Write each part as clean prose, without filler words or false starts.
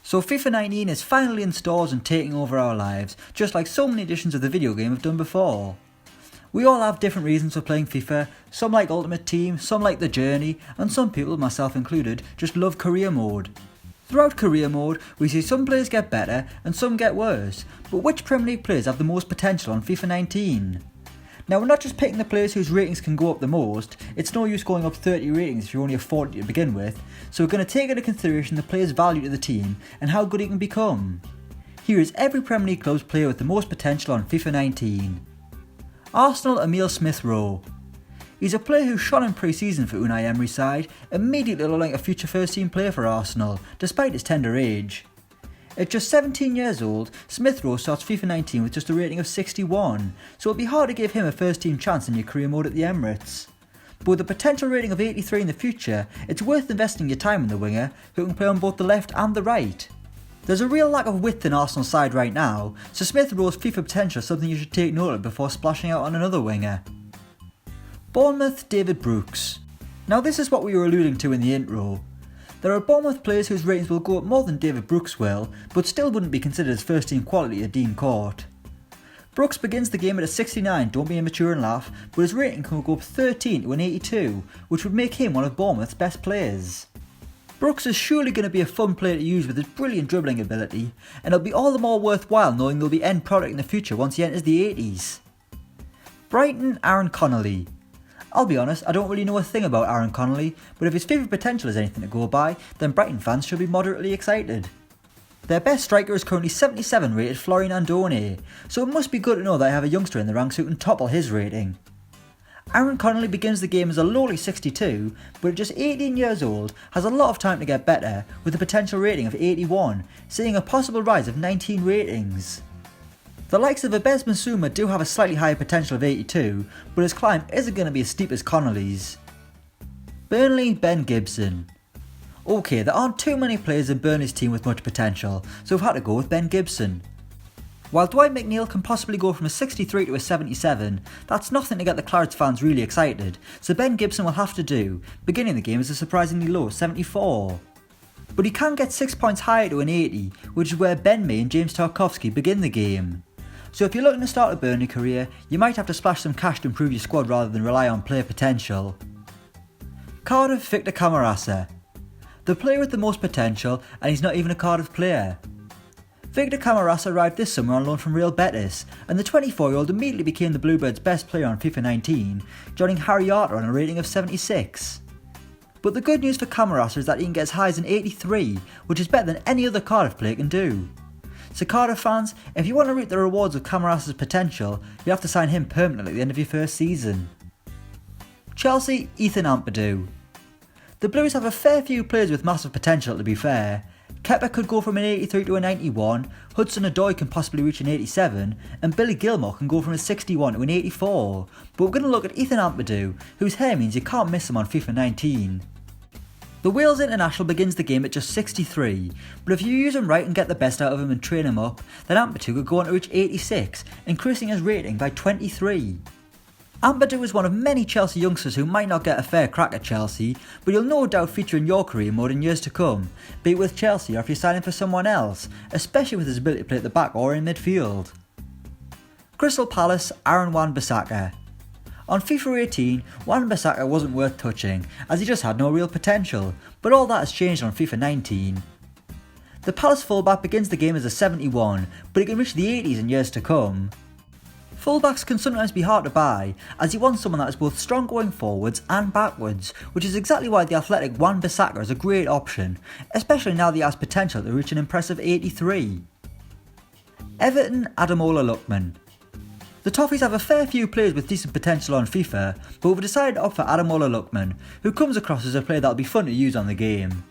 So FIFA 19 is finally in stores and taking over our lives, just like so many editions of the video game have done before. We all have different reasons for playing FIFA. Some like Ultimate Team, some like the journey, and some people, myself included, just love career mode. Throughout career mode, we see some players get better and some get worse, but which Premier League players have the most potential on FIFA 19? Now, we're not just picking the players whose ratings can go up the most. It's no use going up 30 ratings if you only have 40 to begin with, so we're going to take into consideration the player's value to the team and how good he can become. Here is every Premier League club's player with the most potential on FIFA 19. Arsenal, Emile Smith-Rowe. He's a player who shone in pre-season for Unai Emery's side, immediately looking like a future first team player for Arsenal, despite his tender age. At just 17 years old, Smith-Rowe starts FIFA 19 with just a rating of 61, so it'll be hard to give him a first team chance in your career mode at the Emirates. But with a potential rating of 83 in the future, it's worth investing your time in the winger, who can play on both the left and the right. There's a real lack of width in Arsenal's side right now, so Smith-Rowe's FIFA potential is something you should take note of before splashing out on another winger. Bournemouth, David Brooks. Now this is what we were alluding to in the intro. There are Bournemouth players whose ratings will go up more than David Brooks will, but still wouldn't be considered as first team quality at Dean Court. Brooks begins the game at a 69, don't be immature and laugh, but his rating can go up 13 to an 82, which would make him one of Bournemouth's best players. Brooks is surely going to be a fun player to use with his brilliant dribbling ability, and it'll be all the more worthwhile knowing there'll be end product in the future once he enters the 80s. Brighton, Aaron Connolly. I'll be honest, I don't really know a thing about Aaron Connolly, but if his FIFA potential is anything to go by, then Brighton fans should be moderately excited. Their best striker is currently 77 rated Florian Andone, so it must be good to know that I have a youngster in the ranks who can topple his rating. Aaron Connolly begins the game as a lowly 62, but at just 18 years old has a lot of time to get better with a potential rating of 81, seeing a possible rise of 19 ratings. The likes of Abez Masuma do have a slightly higher potential of 82, but his climb isn't going to be as steep as Connolly's. Burnley, Ben Gibson. Okay, there aren't too many players in Burnley's team with much potential, so we've had to go with Ben Gibson. While Dwight McNeil can possibly go from a 63 to a 77, that's nothing to get the Clarets fans really excited, so Ben Gibson will have to do, beginning the game as a surprisingly low 74. But he can get 6 points higher to an 80, which is where Ben May and James Tarkowski begin the game. So if you're looking to start a Burnley career, you might have to splash some cash to improve your squad rather than rely on player potential. Cardiff, Victor Camarasa. The player with the most potential, and he's not even a Cardiff player. Victor Camarasa arrived this summer on loan from Real Betis, and the 24-year-old immediately became the Bluebirds' best player on FIFA 19, joining Harry Arter on a rating of 76. But the good news for Camarasa is that he can get as high as an 83, which is better than any other Cardiff player can do. So Cardiff fans, if you want to reap the rewards of Camarasa's potential, you have to sign him permanently at the end of your first season. Chelsea, Ethan Ampadu. The Blues have a fair few players with massive potential to be fair. Kepa could go from an 83 to a 91, Hudson-Odoi can possibly reach an 87, and Billy Gilmore can go from a 61 to an 84. But we're going to look at Ethan Ampadu, whose hair means you can't miss him on FIFA 19. The Wales international begins the game at just 63, but if you use him right and get the best out of him and train him up, then Ampadu could go on to reach 86, increasing his rating by 23. Ampadu is one of many Chelsea youngsters who might not get a fair crack at Chelsea, but he'll no doubt feature in your career mode in years to come, be it with Chelsea or if you're signing for someone else, especially with his ability to play at the back or in midfield. Crystal Palace, Aaron Wan-Bissaka. On FIFA 18, Wan-Bissaka wasn't worth touching, as he just had no real potential, but all that has changed on FIFA 19. The Palace fullback begins the game as a 71, but he can reach the 80s in years to come. Fullbacks can sometimes be hard to buy, as you want someone that is both strong going forwards and backwards, which is exactly why the athletic Wan-Bissaka is a great option, especially now that he has potential to reach an impressive 83. Everton, Ademola Lookman. The Toffees have a fair few players with decent potential on FIFA, but we've decided to opt for Ademola Lookman, who comes across as a player that'll be fun to use on the game.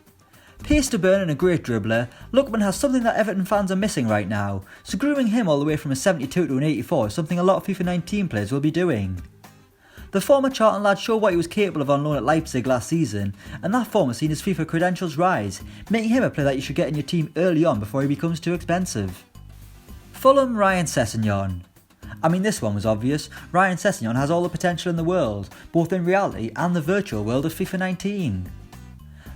Pace to burn and a great dribbler, Lookman has something that Everton fans are missing right now, so grooming him all the way from a 72 to an 84 is something a lot of FIFA 19 players will be doing. The former Charlton lad showed what he was capable of on loan at Leipzig last season, and that form has seen his FIFA credentials rise, making him a player that you should get in your team early on before he becomes too expensive. Fulham, Ryan Sessegnon. I mean, this one was obvious. Ryan Sessegnon has all the potential in the world, both in reality and the virtual world of FIFA 19.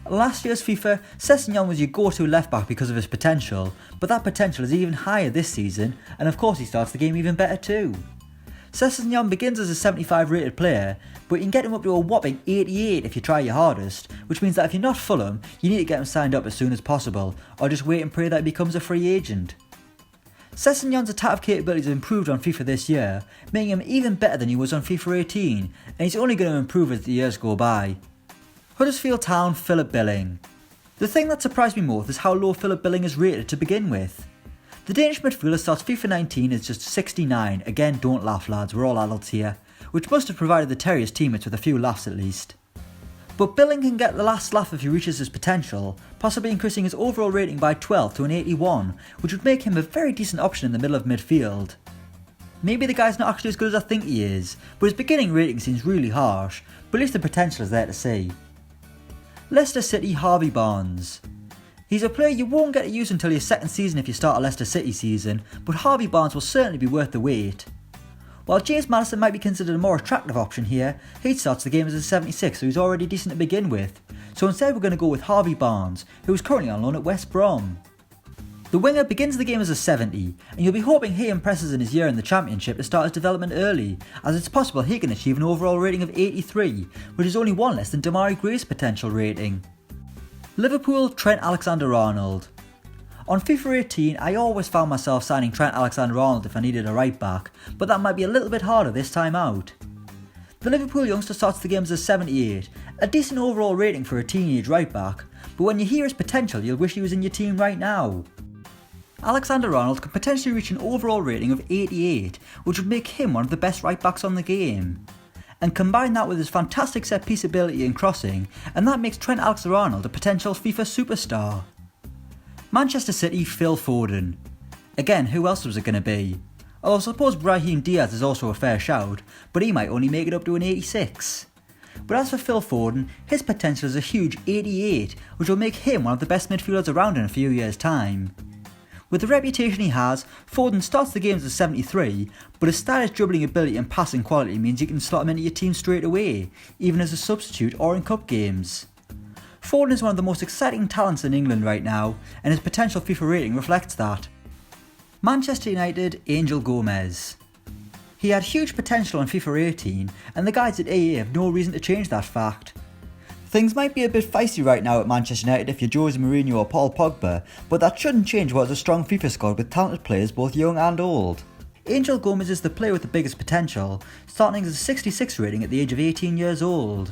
Last year's FIFA, Sessegnon was your go-to left-back because of his potential, but that potential is even higher this season, and of course he starts the game even better too. Sessegnon begins as a 75 rated player, but you can get him up to a whopping 88 if you try your hardest, which means that if you're not Fulham, you need to get him signed up as soon as possible, or just wait and pray that he becomes a free agent. Sessegnon's attack capabilities have improved on FIFA this year, making him even better than he was on FIFA 18, and he's only going to improve as the years go by. Huddersfield Town Philip Billing. The thing that surprised me most is how low Philip Billing is rated to begin with. The Danish midfielder starts FIFA 19 as just 69, again don't laugh lads, we're all adults here, which must have provided the Terriers teammates with a few laughs at least. But Billing can get the last laugh if he reaches his potential, possibly increasing his overall rating by 12 to an 81, which would make him a very decent option in the middle of midfield. Maybe the guy's not actually as good as I think he is, but his beginning rating seems really harsh, but at least the potential is there to see. Leicester City Harvey Barnes. He's a player you won't get to use until your second season if you start a Leicester City season, but Harvey Barnes will certainly be worth the wait. While James Maddison might be considered a more attractive option here, he starts the game as a 76, so he's already decent to begin with. So instead we're going to go with Harvey Barnes, who is currently on loan at West Brom. The winger begins the game as a 70, and you'll be hoping he impresses in his year in the Championship to start his development early, as it's possible he can achieve an overall rating of 83, which is only one less than Damari Gray's potential rating. Liverpool Trent AlexanderArnold. On FIFA 18, I always found myself signing Trent AlexanderArnold if I needed a right back, but that might be a little bit harder this time out. The Liverpool youngster starts the game as a 78, a decent overall rating for a teenage right back, but when you hear his potential you'll wish he was in your team right now. Alexander-Arnold could potentially reach an overall rating of 88, which would make him one of the best right backs on the game. And combine that with his fantastic set piece ability and crossing, and that makes Trent Alexander-Arnold a potential FIFA superstar. Manchester City Phil Foden. Again, who else was it going to be? Although I suppose Brahim Diaz is also a fair shout, but he might only make it up to an 86. But as for Phil Foden, his potential is a huge 88, which will make him one of the best midfielders around in a few years' time. With the reputation he has, Foden starts the game as a 73, but his stylish dribbling ability and passing quality means you can slot him into your team straight away, even as a substitute or in cup games. Foden is one of the most exciting talents in England right now, and his potential FIFA rating reflects that. Manchester United Angel Gomes. He had huge potential on FIFA 18, and the guys at AA have no reason to change that fact. Things might be a bit feisty right now at Manchester United if you're Jose Mourinho or Paul Pogba, but that shouldn't change what is a strong FIFA squad with talented players both young and old. Angel Gomes is the player with the biggest potential, starting as a 66 rating at the age of 18 years old.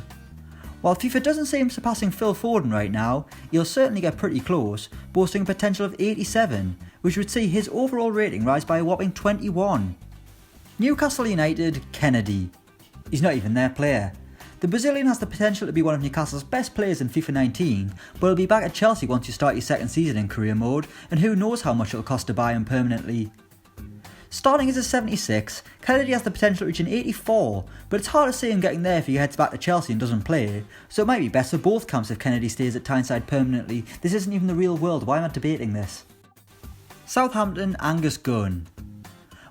While FIFA doesn't see him surpassing Phil Foden right now, he'll certainly get pretty close, boasting a potential of 87, which would see his overall rating rise by a whopping 21. Newcastle United Kennedy. He's not even their player. The Brazilian has the potential to be one of Newcastle's best players in FIFA 19, but he'll be back at Chelsea once you start your second season in career mode, and who knows how much it'll cost to buy him permanently. Starting as a 76, Kennedy has the potential to reach an 84, but it's hard to see him getting there if he heads back to Chelsea and doesn't play, so it might be best for both camps if Kennedy stays at Tyneside permanently. This isn't even the real world, why am I debating this? Southampton Angus Gunn.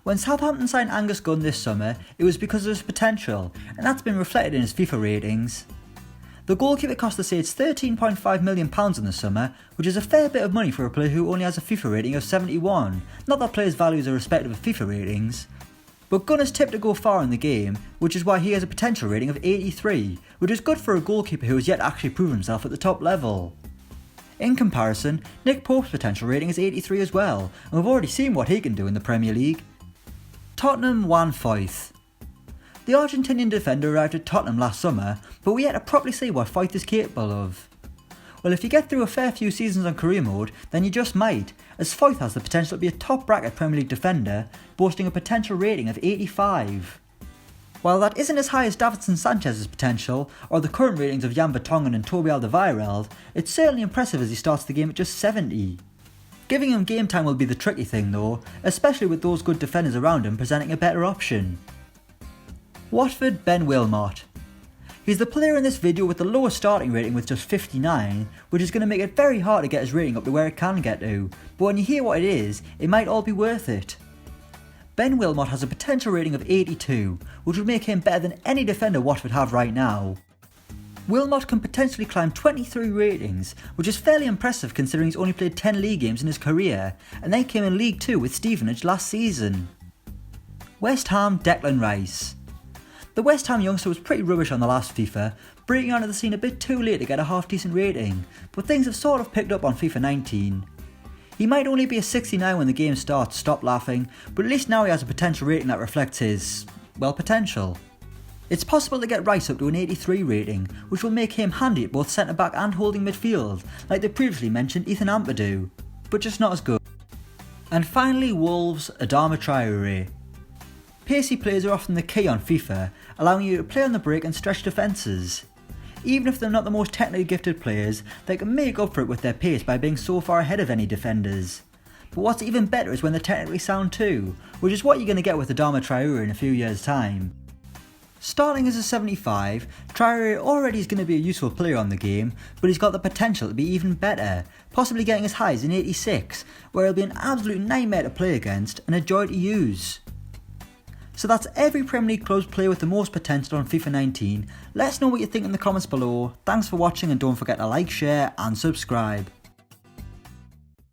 When Southampton signed Angus Gunn this summer, it was because of his potential, and that's been reflected in his FIFA ratings. The goalkeeper cost the Saints £13.5 million in the summer, which is a fair bit of money for a player who only has a FIFA rating of 71, not that players' values are respective of FIFA ratings. But Gunn is tipped to go far in the game, which is why he has a potential rating of 83, which is good for a goalkeeper who has yet actually proven himself at the top level. In comparison, Nick Pope's potential rating is 83 as well, and we've already seen what he can do in the Premier League. Tottenham Juan Foyth. The Argentinian defender arrived at Tottenham last summer, but we yet to properly see what Foyth is capable of. Well, if you get through a fair few seasons on career mode, then you just might, as Foyth has the potential to be a top bracket Premier League defender, boasting a potential rating of 85. While that isn't as high as Davinson Sanchez's potential, or the current ratings of Jan Vertonghen and Toby Alderweireld, it's certainly impressive as he starts the game at just 70. Giving him game time will be the tricky thing though, especially with those good defenders around him presenting a better option. Watford Ben Wilmot. He's the player in this video with the lowest starting rating with just 59, which is going to make it very hard to get his rating up to where it can get to, but when you hear what it is, it might all be worth it. Ben Wilmot has a potential rating of 82, which would make him better than any defender Watford have right now. Wilmot can potentially climb 23 ratings, which is fairly impressive considering he's only played 10 league games in his career, and then came in League 2 with Stevenage last season. West Ham Declan Rice. The West Ham youngster was pretty rubbish on the last FIFA, breaking onto the scene a bit too late to get a half decent rating, but things have sort of picked up on FIFA 19. He might only be a 69 when the game starts, stop laughing, but at least now he has a potential rating that reflects his, well, potential. It's possible to get Rice up to an 83 rating, which will make him handy at both centre back and holding midfield, like the previously mentioned Ethan Ampadu, but just not as good. And finally Wolves Adama Traore. Pacey players are often the key on FIFA, allowing you to play on the break and stretch defences. Even if they're not the most technically gifted players, they can make up for it with their pace by being so far ahead of any defenders. But what's even better is when they're technically sound too, which is what you're going to get with Adama Traore in a few years' time. Starting as a 75, Traore already is going to be a useful player on the game, but he's got the potential to be even better, possibly getting as high as an 86, where he'll be an absolute nightmare to play against and a joy to use. So that's every Premier League club's player with the most potential on FIFA 19. Let us know what you think in the comments below. Thanks for watching and don't forget to like, share and subscribe.